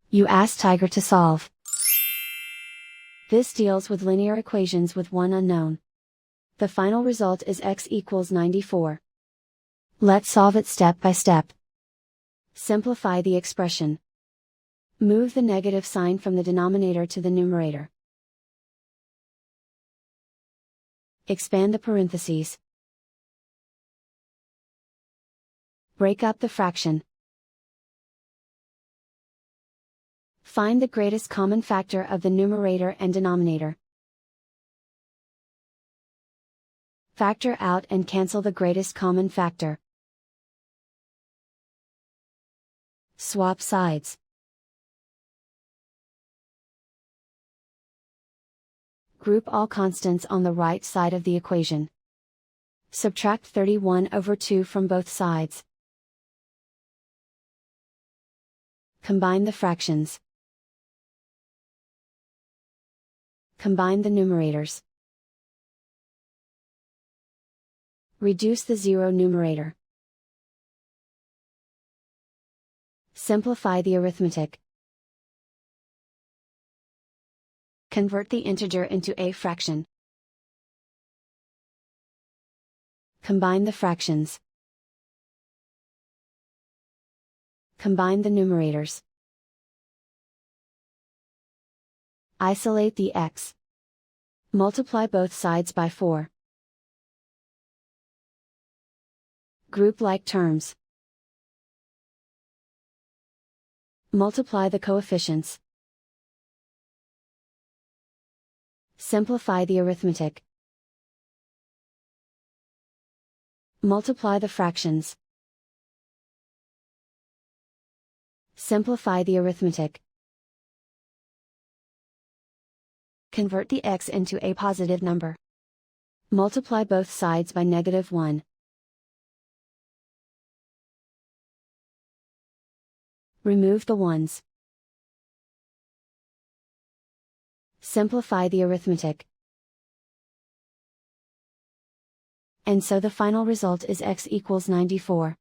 You ask Tiger to solve. This deals with linear equations with one unknown. The final result is x equals 94. Let's solve it step by step. Simplify the expression. Move the negative sign from the denominator to the numerator. Expand the parentheses. Break up the fraction. Find the greatest common factor of the numerator and denominator. Factor out and cancel the greatest common factor. Swap sides. Group all constants on the right side of the equation. Subtract 31 over 2 from both sides. Combine the fractions. Combine the numerators. Reduce the zero numerator. Simplify the arithmetic. Convert the integer into a fraction. Combine the fractions. Combine the numerators. Isolate the x. Multiply both sides by 4. Group like terms. Multiply the coefficients. Simplify the arithmetic. Multiply the fractions. Simplify the arithmetic. Convert the x into a positive number. Multiply both sides by -1. Remove the ones. Simplify the arithmetic. And so the final result is x equals 94.